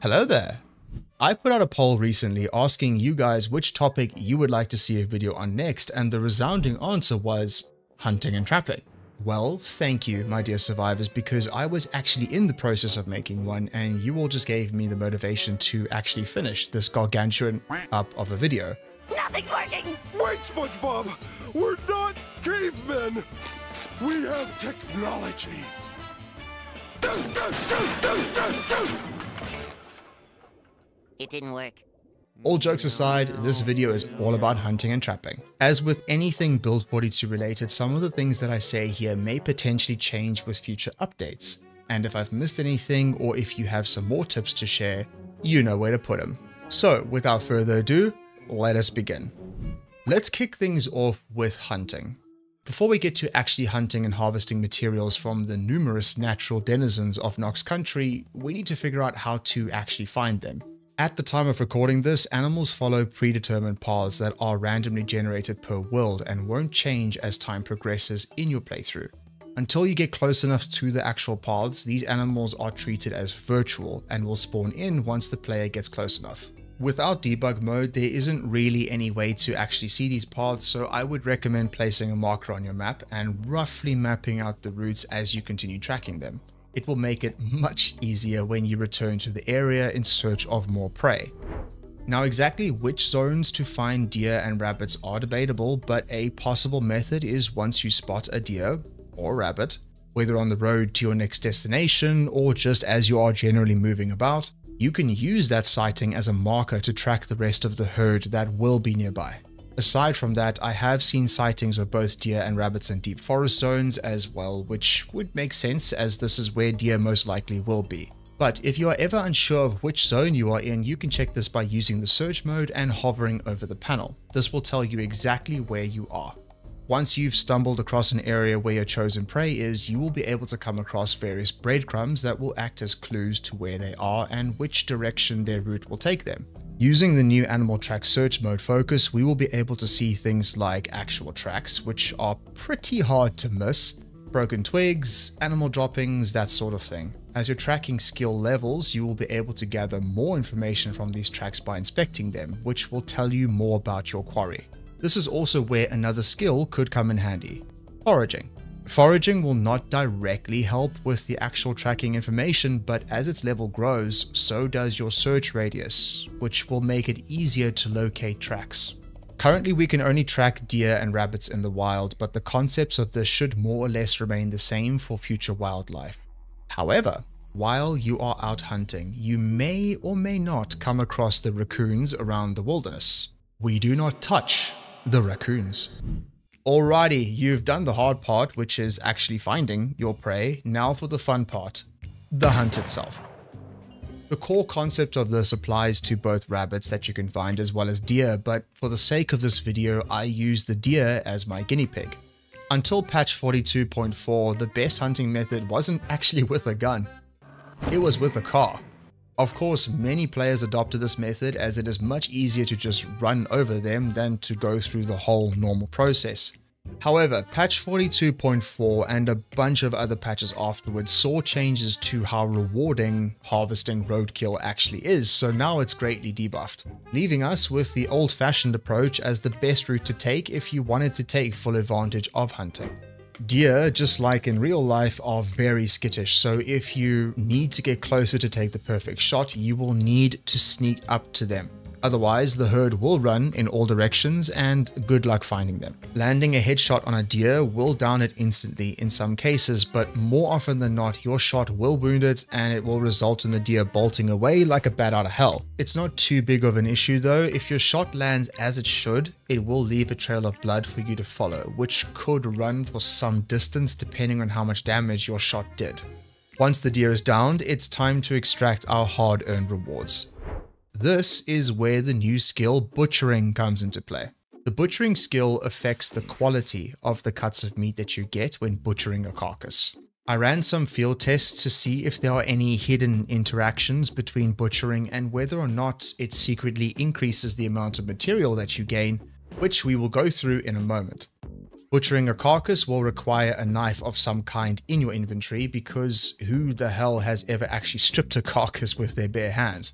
Hello there. I put out a poll recently asking you guys which topic you would like to see a video on next, and the resounding answer was hunting and trapping. Well, thank you, my dear survivors, because I was actually in the process of making one, and you all just gave me the motivation to actually finish this gargantuan up of a video. Nothing's working! Wait, SpongeBob! We're not cavemen! We have technology! It didn't work. All jokes aside, this video is all about hunting and trapping. As with anything Build 42 related, some of the things that I say here may potentially change with future updates. And if I've missed anything, or if you have some more tips to share, you know where to put them. So without further ado, let us begin. Let's kick things off with hunting. Before we get to actually hunting and harvesting materials from the numerous natural denizens of Nox Country, we need to figure out how to actually find them. At the time of recording this, animals follow predetermined paths that are randomly generated per world and won't change as time progresses in your playthrough. Until you get close enough to the actual paths, these animals are treated as virtual and will spawn in once the player gets close enough. Without debug mode, there isn't really any way to actually see these paths, so I would recommend placing a marker on your map and roughly mapping out the routes as you continue tracking them. It will make it much easier when you return to the area in search of more prey. Now, exactly which zones to find deer and rabbits are debatable, but a possible method is once you spot a deer or rabbit, whether on the road to your next destination or just as you are generally moving about, you can use that sighting as a marker to track the rest of the herd that will be nearby. Aside from that, I have seen sightings of both deer and rabbits in deep forest zones as well, which would make sense as this is where deer most likely will be. But if you are ever unsure of which zone you are in, you can check this by using the search mode and hovering over the panel. This will tell you exactly where you are. Once you've stumbled across an area where your chosen prey is, you will be able to come across various breadcrumbs that will act as clues to where they are and which direction their route will take them. Using the new animal track search mode focus, we will be able to see things like actual tracks, which are pretty hard to miss, broken twigs, animal droppings, that sort of thing. As your tracking skill levels, you will be able to gather more information from these tracks by inspecting them, which will tell you more about your quarry. This is also where another skill could come in handy: foraging. Foraging will not directly help with the actual tracking information, but as its level grows, so does your search radius, which will make it easier to locate tracks. Currently, we can only track deer and rabbits in the wild, but the concepts of this should more or less remain the same for future wildlife. However, while you are out hunting, you may or may not come across the raccoons around the wilderness. We do not touch the raccoons. Alrighty, you've done the hard part, which is actually finding your prey. Now for the fun part, the hunt itself. The core concept of this applies to both rabbits that you can find as well as deer, but for the sake of this video, I use the deer as my guinea pig. Until patch 42.4, the best hunting method wasn't actually with a gun. It was with a car. Of course, many players adopted this method as it is much easier to just run over them than to go through the whole normal process. However, patch 42.4 and a bunch of other patches afterwards saw changes to how rewarding harvesting roadkill actually is, so now it's greatly debuffed, leaving us with the old-fashioned approach as the best route to take if you wanted to take full advantage of hunting. Deer, just like in real life, are very skittish, so if you need to get closer to take the perfect shot, you will need to sneak up to them. Otherwise, the herd will run in all directions and good luck finding them. Landing a headshot on a deer will down it instantly in some cases, but more often than not, your shot will wound it and it will result in the deer bolting away like a bat out of hell. It's not too big of an issue though. If your shot lands as it should, it will leave a trail of blood for you to follow, which could run for some distance depending on how much damage your shot did. Once the deer is downed, it's time to extract our hard-earned rewards. This is where the new skill butchering comes into play. The butchering skill affects the quality of the cuts of meat that you get when butchering a carcass. I ran some field tests to see if there are any hidden interactions between butchering and whether or not it secretly increases the amount of material that you gain, which we will go through in a moment. Butchering a carcass will require a knife of some kind in your inventory because who the hell has ever actually stripped a carcass with their bare hands?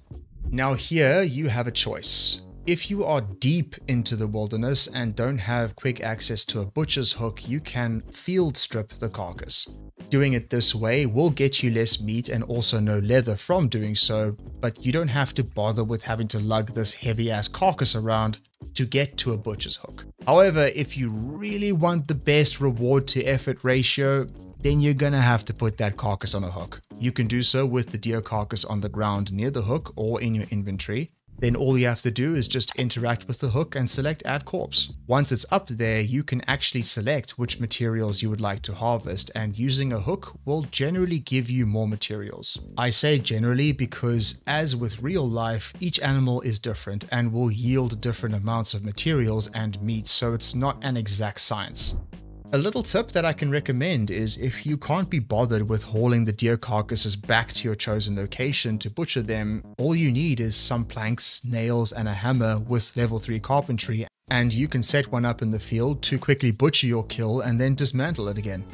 Now here you have a choice. If you are deep into the wilderness and don't have quick access to a butcher's hook, you can field strip the carcass. Doing it this way will get you less meat and also no leather from doing so, but you don't have to bother with having to lug this heavy ass carcass around to get to a butcher's hook. However, if you really want the best reward to effort ratio, then you're gonna have to put that carcass on a hook. You can do so with the deer carcass on the ground near the hook or in your inventory. Then all you have to do is just interact with the hook and select add corpse. Once it's up there, you can actually select which materials you would like to harvest, and using a hook will generally give you more materials. I say generally because as with real life, each animal is different and will yield different amounts of materials and meat, so it's not an exact science. A little tip that I can recommend is if you can't be bothered with hauling the deer carcasses back to your chosen location to butcher them, all you need is some planks, nails, and a hammer with level 3 carpentry, and you can set one up in the field to quickly butcher your kill and then dismantle it again.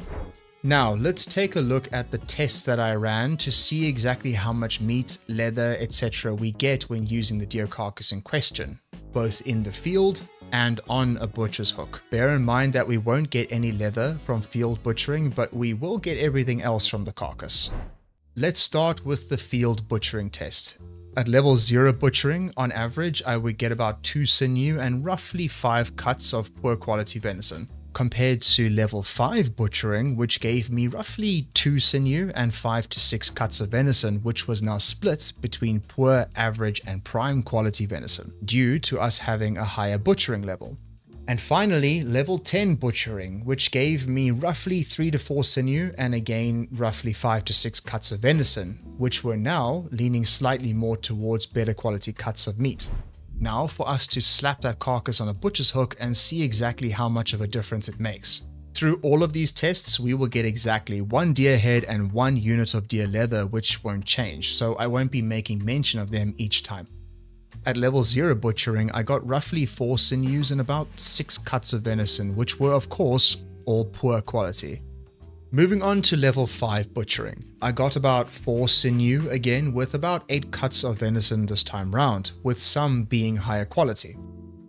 Now let's take a look at the tests that I ran to see exactly how much meat, leather, etc. we get when using the deer carcass in question, both in the field and on a butcher's hook. Bear in mind that we won't get any leather from field butchering, but we will get everything else from the carcass. Let's start with the field butchering test. At level 0 butchering, on average, I would get about 2 sinew and roughly 5 cuts of poor quality venison, compared to level 5 butchering, which gave me roughly 2 sinew and 5 to 6 cuts of venison, which was now split between poor, average, and prime quality venison, due to us having a higher butchering level. And finally, level 10 butchering, which gave me roughly 3 to 4 sinew and again roughly 5 to 6 cuts of venison, which were now leaning slightly more towards better quality cuts of meat. Now for us to slap that carcass on a butcher's hook and see exactly how much of a difference it makes. Through all of these tests, we will get exactly 1 deer head and 1 unit of deer leather, which won't change, so I won't be making mention of them each time. At level 0 butchering, I got roughly 4 sinews and about 6 cuts of venison, which were of course all poor quality. Moving on to level 5 butchering, I got about 4 sinew again with about 8 cuts of venison this time round, with some being higher quality.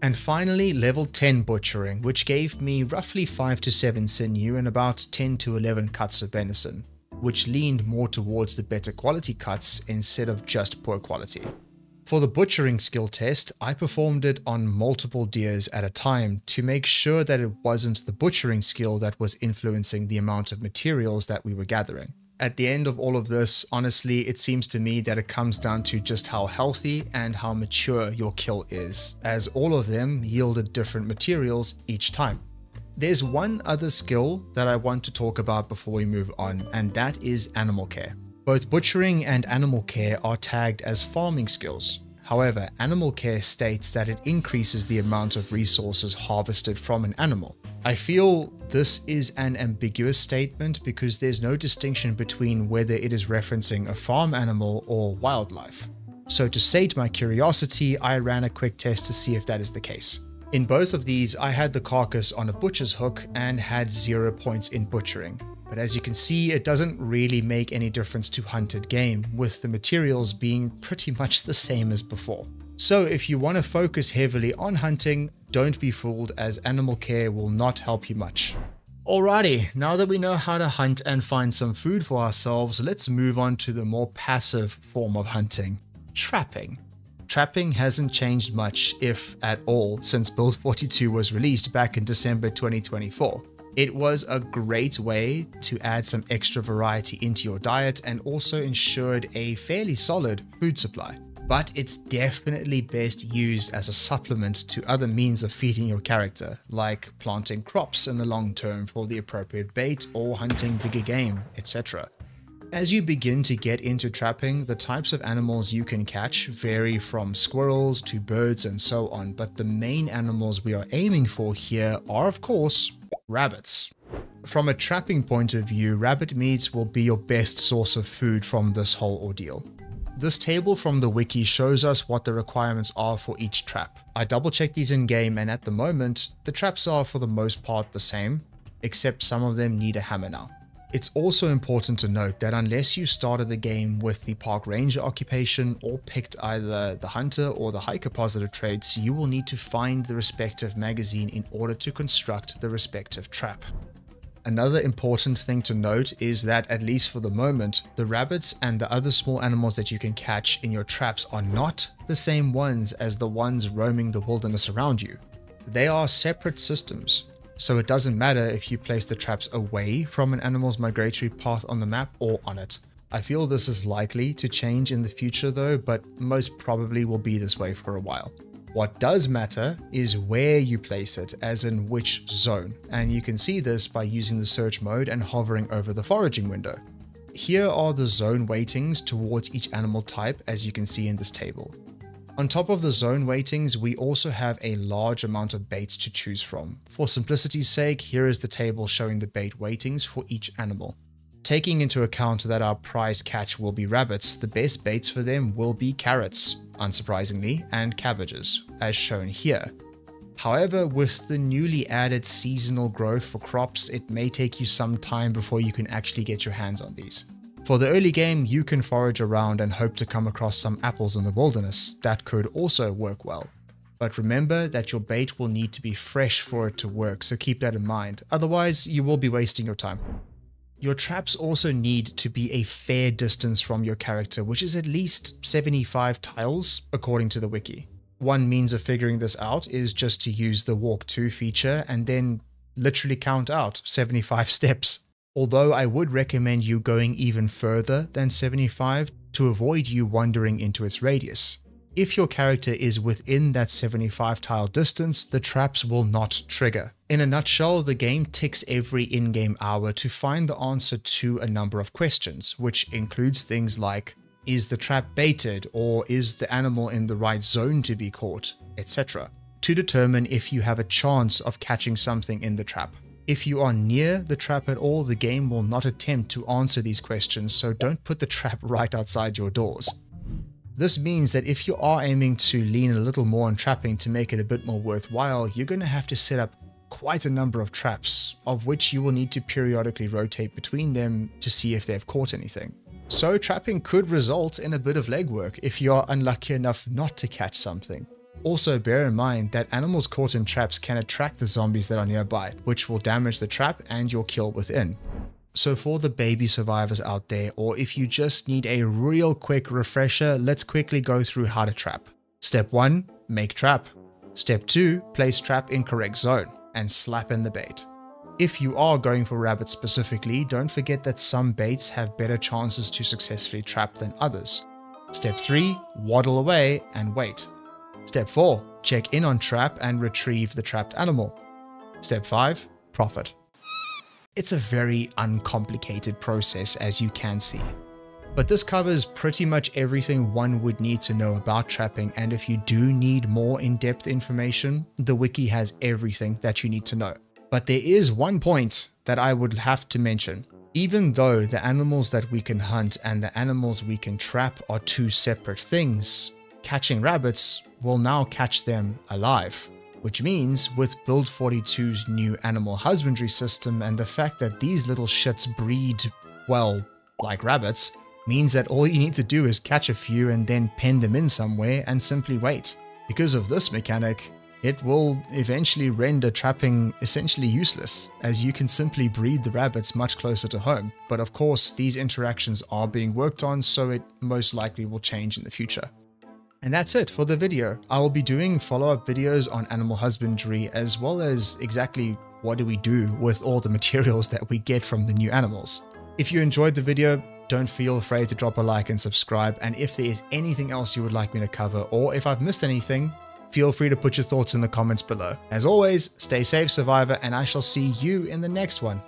And finally level 10 butchering, which gave me roughly 5 to 7 sinew and about 10 to 11 cuts of venison, which leaned more towards the better quality cuts instead of just poor quality. For the butchering skill test, I performed it on multiple deers at a time to make sure that it wasn't the butchering skill that was influencing the amount of materials that we were gathering. At the end of all of this, honestly, it seems to me that it comes down to just how healthy and how mature your kill is, as all of them yielded different materials each time. There's one other skill that I want to talk about before we move on, and that is animal care. Both butchering and animal care are tagged as farming skills. However, animal care states that it increases the amount of resources harvested from an animal. I feel this is an ambiguous statement because there's no distinction between whether it is referencing a farm animal or wildlife. So to sate my curiosity, I ran a quick test to see if that is the case. In both of these, I had the carcass on a butcher's hook and had 0 points in butchering. But as you can see, it doesn't really make any difference to hunted game, with the materials being pretty much the same as before. So if you want to focus heavily on hunting, don't be fooled, as animal care will not help you much. Alrighty, now that we know how to hunt and find some food for ourselves, let's move on to the more passive form of hunting, trapping. Trapping hasn't changed much, if at all, since Build 42 was released back in December 2024. It was a great way to add some extra variety into your diet and also ensured a fairly solid food supply. But it's definitely best used as a supplement to other means of feeding your character, like planting crops in the long term for the appropriate bait or hunting bigger game, etc. As you begin to get into trapping, the types of animals you can catch vary from squirrels to birds and so on, but the main animals we are aiming for here are, of course, rabbits. From a trapping point of view, rabbit meat will be your best source of food from this whole ordeal. This table from the wiki shows us what the requirements are for each trap. I double checked these in game, and at the moment, the traps are for the most part the same. except some of them need a hammer now. It's also important to note that unless you started the game with the park ranger occupation or picked either the hunter or the hiker positive traits, you will need to find the respective magazine in order to construct the respective trap. Another important thing to note is that, at least for the moment, the rabbits and the other small animals that you can catch in your traps are not the same ones as the ones roaming the wilderness around you. They are separate systems, so it doesn't matter if you place the traps away from an animal's migratory path on the map or on it. I feel this is likely to change in the future though, but most probably will be this way for a while. What does matter is where you place it, as in which zone, and you can see this by using the search mode and hovering over the foraging window. Here are the zone weightings towards each animal type, as you can see in this table. On top of the zone weightings, we also have a large amount of baits to choose from. For simplicity's sake, here is the table showing the bait weightings for each animal. Taking into account that our prized catch will be rabbits, the best baits for them will be carrots, unsurprisingly, and cabbages, as shown here. However, with the newly added seasonal growth for crops, it may take you some time before you can actually get your hands on these. For the early game, you can forage around and hope to come across some apples in the wilderness. That could also work well. But remember that your bait will need to be fresh for it to work, so keep that in mind. Otherwise, you will be wasting your time. Your traps also need to be a fair distance from your character, which is at least 75 tiles, according to the wiki. One means of figuring this out is just to use the walk to feature and then literally count out 75 steps. Although I would recommend you going even further than 75 to avoid you wandering into its radius. If your character is within that 75 tile distance, the traps will not trigger. In a nutshell, the game ticks every in-game hour to find the answer to a number of questions, which includes things like, is the trap baited, or is the animal in the right zone to be caught, etc., to determine if you have a chance of catching something in the trap. If you are near the trap at all, the game will not attempt to answer these questions, so don't put the trap right outside your doors. This means that if you are aiming to lean a little more on trapping to make it a bit more worthwhile, you're going to have to set up quite a number of traps, of which you will need to periodically rotate between them to see if they've caught anything. So trapping could result in a bit of legwork if you are unlucky enough not to catch something. Also bear in mind that animals caught in traps can attract the zombies that are nearby, which will damage the trap and your kill within. So for the baby survivors out there, or if you just need a real quick refresher, let's quickly go through how to trap. Step 1, make trap. Step 2, place trap in correct zone and slap in the bait. If you are going for rabbits specifically, don't forget that some baits have better chances to successfully trap than others. Step 3, waddle away and wait. Step 4, check in on trap and retrieve the trapped animal. Step 5, profit. It's a very uncomplicated process, as you can see. But this covers pretty much everything one would need to know about trapping, and if you do need more in-depth information, the wiki has everything that you need to know. But there is one point that I would have to mention. Even though the animals that we can hunt and the animals we can trap are two separate things, catching rabbits will now catch them alive. Which means, with Build 42's new animal husbandry system and the fact that these little shits breed, well, like rabbits, means that all you need to do is catch a few and then pen them in somewhere and simply wait. Because of this mechanic, it will eventually render trapping essentially useless, as you can simply breed the rabbits much closer to home. But of course, these interactions are being worked on, so it most likely will change in the future. And that's it for the video. I will be doing follow-up videos on animal husbandry, as well as exactly what do we do with all the materials that we get from the new animals. If you enjoyed the video, don't feel afraid to drop a like and subscribe. And if there is anything else you would like me to cover, or if I've missed anything, feel free to put your thoughts in the comments below. As always, stay safe, survivor, and I shall see you in the next one.